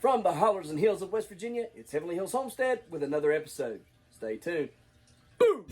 From the hollers and hills of West Virginia, it's Heavenly Hills Homestead with another episode. Stay tuned. Boom!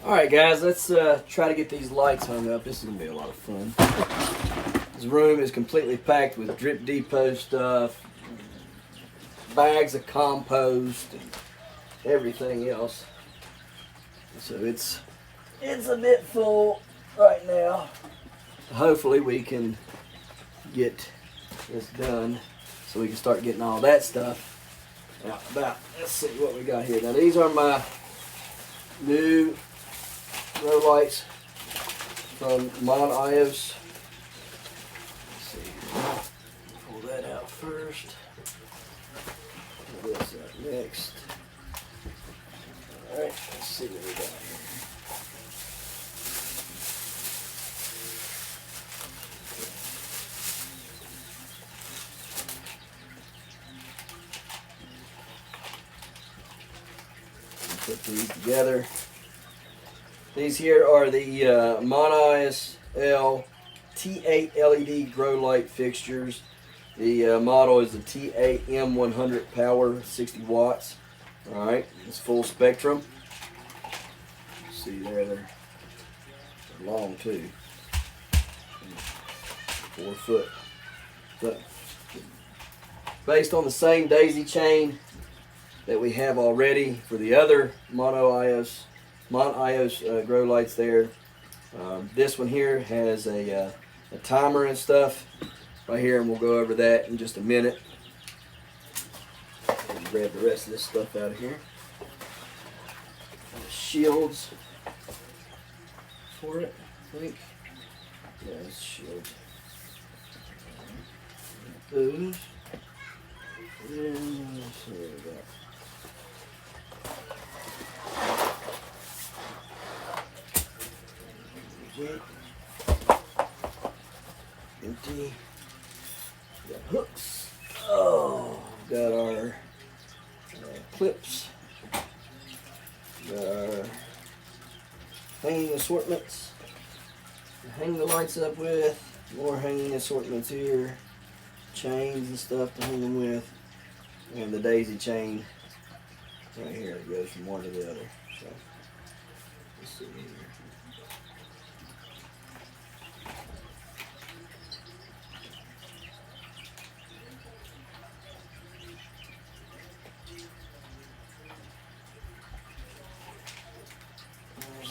Alright guys, let's try to get these lights hung up. This is going to be a lot of fun. This room is completely packed with Drip Depot stuff, bags of compost, and everything else. So it's a bit full right now. Hopefully we can get this done so we can start getting all that stuff out and about. Let's see what we got here. Now these are my new grow lights from Monios. Let's see, pull that out first. Pull this out next. Alright, let's see what we got here. Put these together. These here are the Monios-L T8 LED grow light fixtures. The model is the T8 M100 power, 60 watts. Alright, it's full spectrum. See there, they're long too. 4 foot. So, based on the same daisy chain that we have already for the other Monios grow lights there. This one here has a timer and stuff right here, and we'll go over that in just a minute. Grab the rest of this stuff out of here. Shields for it, I think. Yeah, it's shields. Those. And let's see what we got. Empty. Got hooks. Oh, got our clips. Got our hanging assortments to hang the lights up with. More hanging assortments here. Chains and stuff to hang them with. And the daisy chain right here. It goes from one to the other. So, let's see here.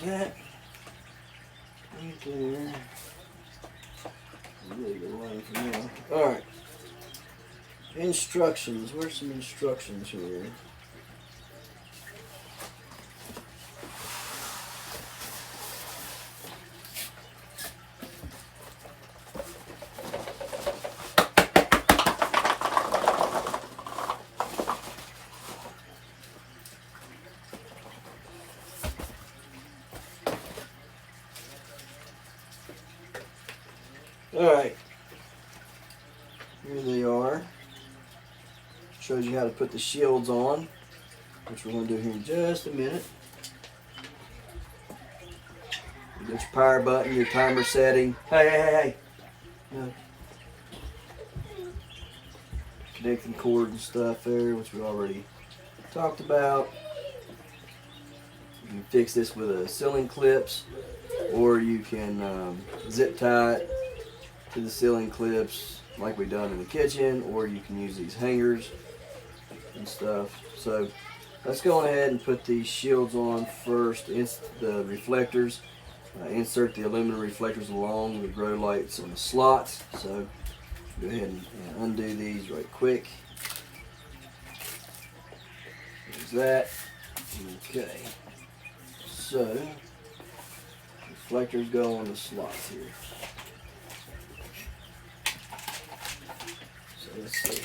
That right there. Really good line for now. Alright. Instructions. Where's some instructions here? Alright, here they are. Shows you how to put the shields on, which we're going to do here in just a minute. You get your power button, your timer setting. Hey. No. Connecting cord and stuff there, which we already talked about. can fix this with a ceiling clips, or you can zip tie it to the ceiling clips like we done in the kitchen, or you can use these hangers and stuff. So let's go ahead and put these shields on first. The reflectors, insert the aluminum reflectors along the grow lights on the slots. So go ahead and undo these right quick. There's that. Okay. So reflectors go on the slots here. So let's see.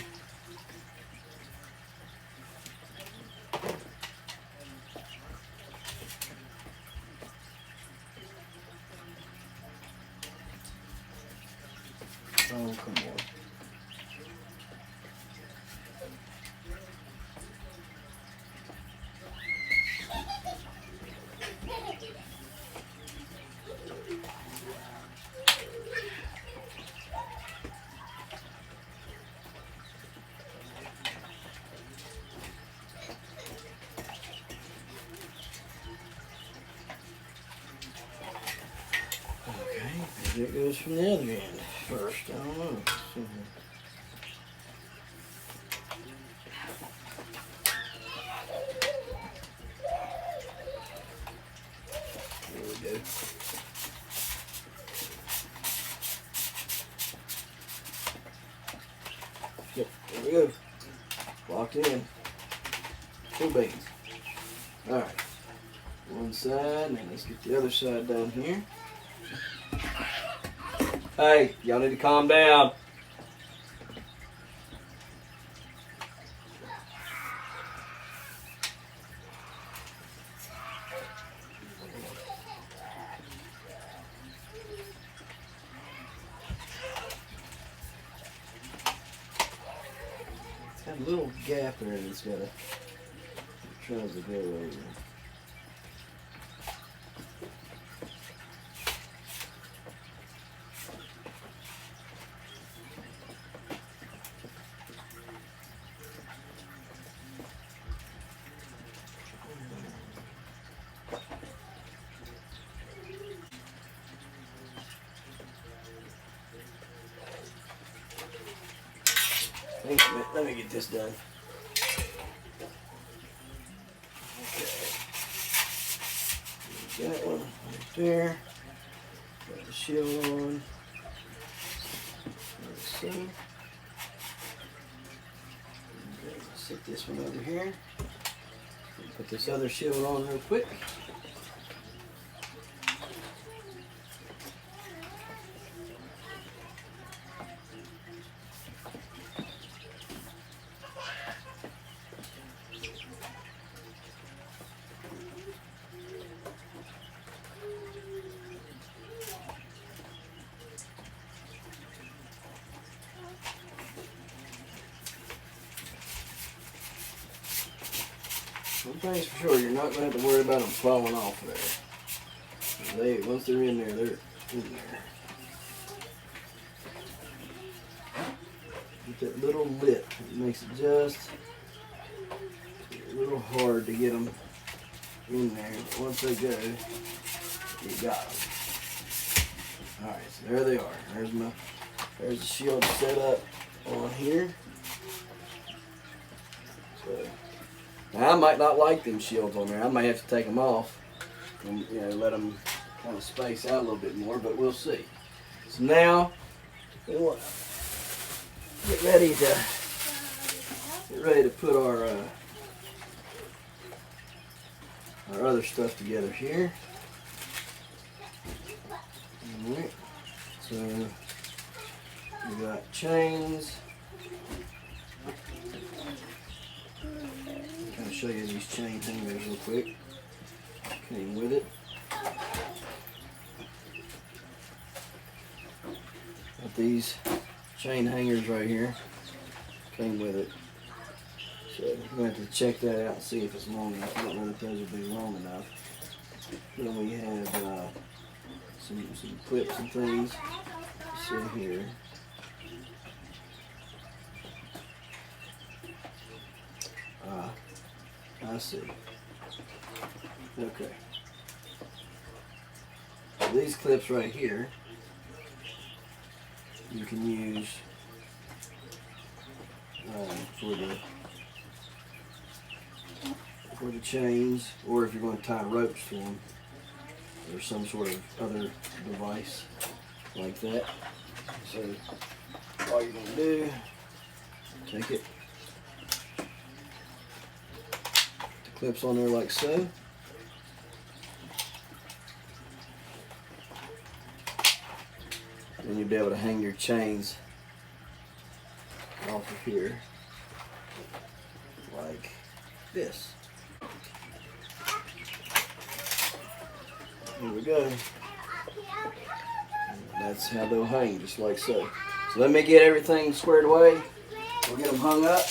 Oh, come on. It goes from the other end first. I don't know. There we go. Yep, there we go. Locked in. Cool beans. Alright. One side, and let's get the other side down here. Hey, y'all need to calm down. It's got a little gap there that's got to tries to go over. Let me get this done. Okay. That one right there. Got the shield on. Let's see. Okay, set this one over here. Put this other shield on real quick. One thing's for sure, you're not going to have to worry about them falling off there. Once they're in there, they're in there. Get that little lip. It makes it just a little hard to get them in there. But once they go, you got them. Alright, so there they are. There's the shield set up on here. So now, I might not like them shields on there. I might have to take them off and let them kind of space out a little bit more, but we'll see. So now we want to get ready to put our other stuff together here. All right. So we got chains. I'll show you these chain hangers real quick. Came with it. Got these chain hangers right here. Came with it. So I'm going to have to check that out and see if it's long enough. I don't know if those will be long enough. Then we have some clips and things. Let's see here. I see. Okay. So these clips right here, you can use for the chains, or if you're going to tie ropes to them, or some sort of other device like that. So all you're going to do, take it, the clips on there like so. Then you'll be able to hang your chains off of here like this. Here we go. That's how they'll hang, just like so. So let me get everything squared away. We'll get them hung up,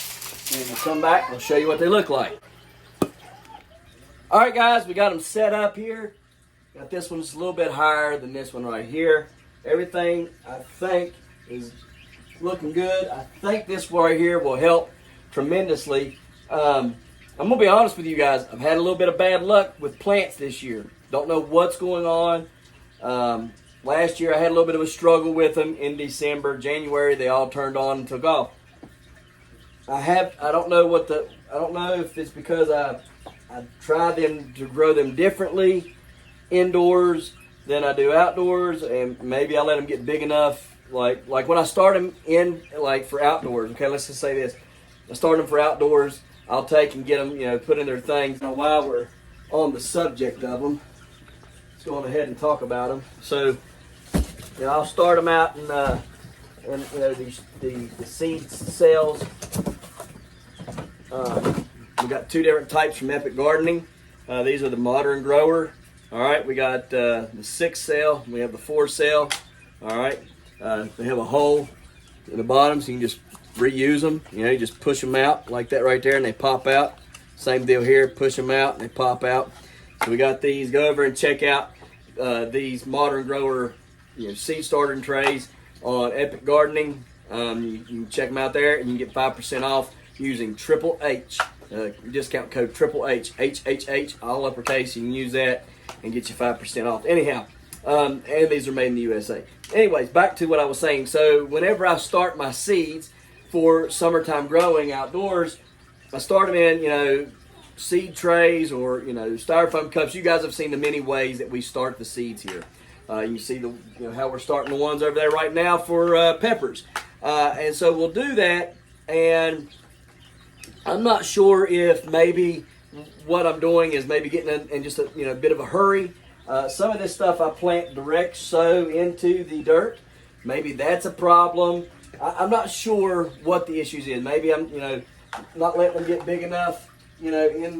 and we'll come back and we'll show you what they look like. All right, guys, we got them set up here. Got this one just a little bit higher than this one right here. Everything, I think, is looking good. I think this right here will help tremendously. I'm going to be honest with you guys. I've had a little bit of bad luck with plants this year. Don't know what's going on. Last year I had a little bit of a struggle with them in December. January they all turned on and took off. I don't know if it's because I tried them to grow them differently indoors than I do outdoors, and maybe I let them get big enough. Like when I start them in, like for outdoors, okay, let's just say this. I start them for outdoors, I'll take and get them, put in their things. Now, while we're on the subject of them, let's go on ahead and talk about them. So, I'll start them out in the seed cells. We got two different types from Epic Gardening. These are the modern grower. All right, we got the 6 cell. We have the 4 cell. All right, they have a hole in the bottom, so you can just reuse them. You just push them out like that right there, and they pop out. Same deal here. Push them out, and they pop out. So we got these. Go over and check out these modern grower seed starter trays on Epic Gardening. You can check them out there, and you can get 5% off using Triple H. Discount code Triple H, HHH, all uppercase. You can use that and get you 5% off. Anyhow, and these are made in the USA. Anyways, back to what I was saying. So whenever I start my seeds for summertime growing outdoors, I start them in, seed trays or, styrofoam cups. You guys have seen the many ways that we start the seeds here. You see how we're starting the ones over there right now for peppers. And so we'll do that, and I'm not sure if maybe what I'm doing is maybe getting in just a bit of a hurry. Some of this stuff I plant direct sow into the dirt. Maybe that's a problem. I'm not sure what the issues is. Maybe I'm not letting them get big enough in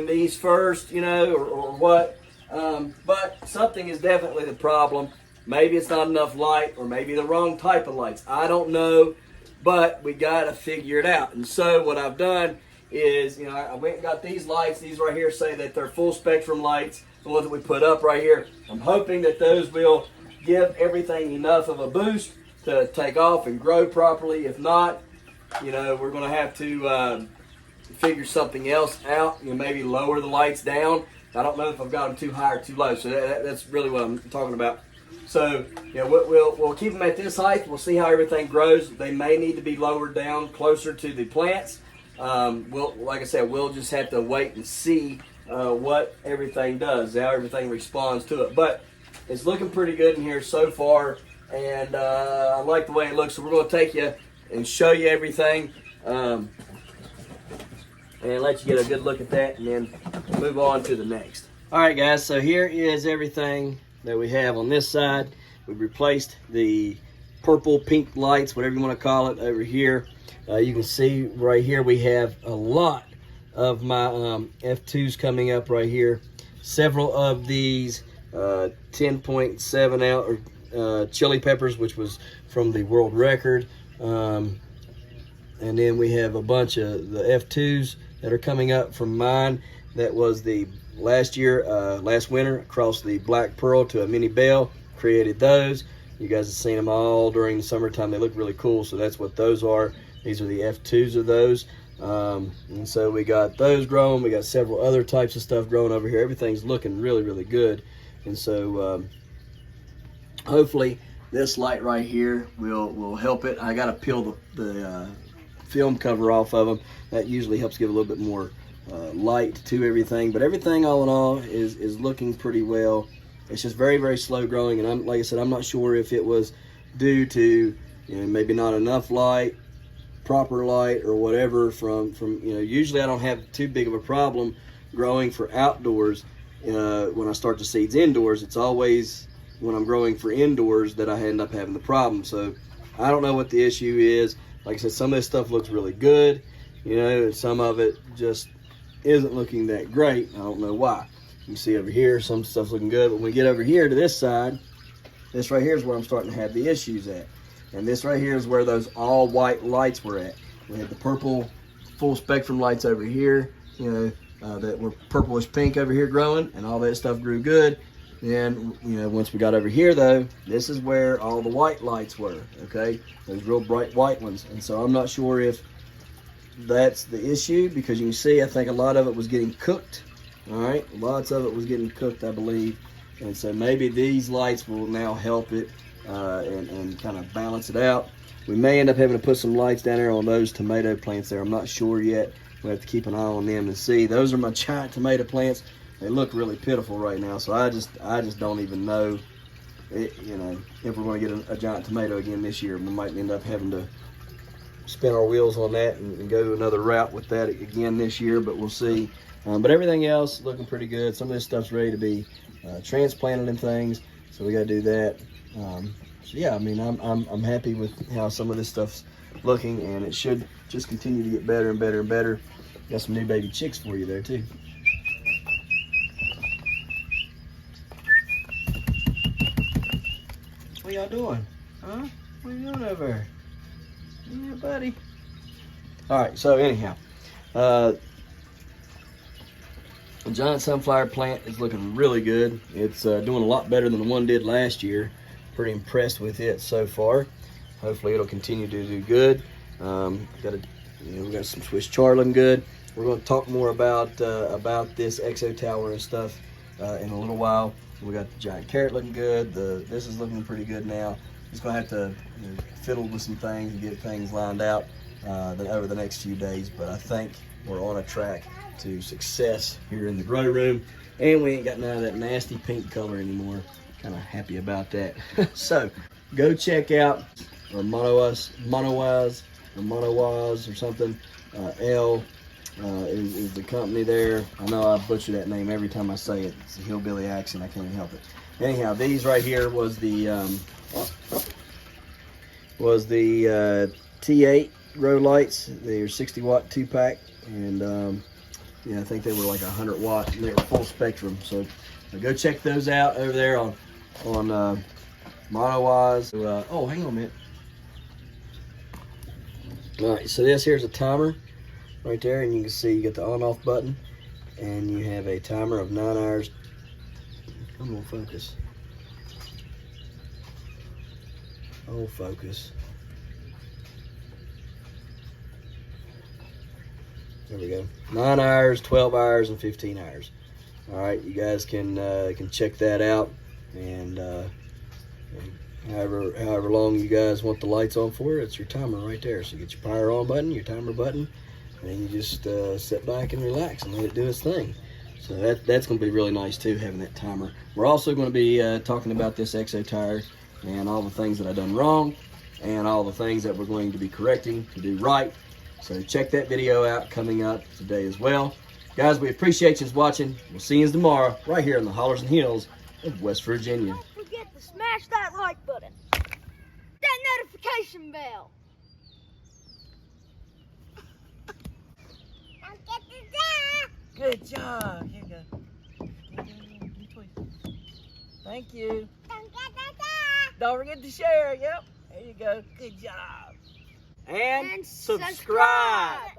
these first or what. But something is definitely the problem. Maybe it's not enough light, or maybe the wrong type of lights. I don't know, but we got to figure it out. And so what I've done is, I went and got these lights. These right here say that they're full spectrum lights, the ones that we put up right here. I'm hoping that those will give everything enough of a boost to take off and grow properly. If not, we're going to have to figure something else out. Maybe lower the lights down. I don't know if I've got them too high or too low, so that's really what I'm talking about. So, we'll keep them at this height. We'll see how everything grows. They may need to be lowered down closer to the plants. Like I said, we'll just have to wait and see what everything does, how everything responds to it. But it's looking pretty good in here so far, and I like the way it looks. So we're going to take you and show you everything. And let you get a good look at that, and then move on to the next. All right, guys, so here is everything that we have on this side. We've replaced the purple, pink lights, whatever you want to call it, over here. You can see right here we have a lot of my F2s coming up right here. Several of these 10.7 ounce chili peppers, which was from the world record. And then we have a bunch of the F2s that are coming up from mine. That was the last winter, across the Black Pearl to a mini bell. Created those. You guys have seen them all during the summertime. They look really cool, so that's what those are. These are the F2s of those. And so we got those growing. We got several other types of stuff growing over here. Everything's looking really, really good. And so hopefully this light right here will help it. I got to peel the film cover off of them. That usually helps give a little bit more light to everything. But everything all in all is looking pretty well. It's just very, very slow growing. And like I said, I'm not sure if it was due to maybe not enough light, proper light, or whatever from usually I don't have too big of a problem growing for outdoors when I start the seeds indoors. It's always when I'm growing for indoors that I end up having the problem. So I don't know what the issue is. Like I said, some of this stuff looks really good, and some of it just isn't looking that great. I don't know why. You can see over here some stuff's looking good, but when we get over here to this side, this right here is where I'm starting to have the issues at. And this right here is where those all white lights were at. We had the purple full spectrum lights over here, that were purplish pink over here growing, and all that stuff grew good. Then, once we got over here though, this is where all the white lights were, okay? Those real bright white ones. And so I'm not sure if that's the issue, because you can see, I think a lot of it was getting cooked, all right? Lots of it was getting cooked, I believe. And so maybe these lights will now help it and kind of balance it out. We may end up having to put some lights down there on those tomato plants there. I'm not sure yet. We have to keep an eye on them and see. Those are my giant tomato plants. They look really pitiful right now, so I just don't even know, if we're going to get a giant tomato again this year. We might end up having to spin our wheels on that and go another route with that again this year, but we'll see. But everything else looking pretty good. Some of this stuff's ready to be transplanted and things, so we got to do that. So yeah, I mean, I'm happy with how some of this stuff's looking, and it should just continue to get better and better and better. Got some new baby chicks for you there too. What y'all doing? Huh? What are you doing over there? Yeah, buddy. All right, so anyhow, the giant sunflower plant is looking really good. It's doing a lot better than the one did last year. Pretty impressed with it so far. Hopefully it'll continue to do good. We got some Swiss chard looking good. We're going to talk more about this exo tower and stuff in a little while. We got the giant carrot looking good. This is looking pretty good now. Just going to have to fiddle with some things and get things lined out over the next few days. But I think we're on a track to success here in the grow room, and we ain't got none of that nasty pink color anymore. Kind of happy about that. So go check out our Monios or something. L is the company there. I know I butcher that name every time I say it. It's a hillbilly accent. I can't even help it. Anyhow, these right here was the T8 grow lights. They're 60 watt 2-pack, and I think they were like 100 watt, and they were full spectrum. So go check those out over there on Monios. Oh, hang on a minute. All right, so here's a timer right there, and you can see you get the on-off button, and you have a timer of 9 hours. Come on, focus. Oh, focus. There we go. 9 hours, 12 hours, and 15 hours. All right, you guys can check that out, and however long you guys want the lights on for, it's your timer right there. So you get your power on button, your timer button, and you just sit back and relax and let it do its thing. So that's going to be really nice too, having that timer. We're also going to be talking about this exo tire and all the things that I've done wrong and all the things that we're going to be correcting to do right. So check that video out coming up today as well. Guys, we appreciate you watching. We'll see you tomorrow right here in the hollers and hills of West Virginia. Don't forget to smash that like button, that notification bell. Don't get the Good job. Here you go. Thank you. Don't get the Don't forget to share. Yep. There you go. Good job. And subscribe.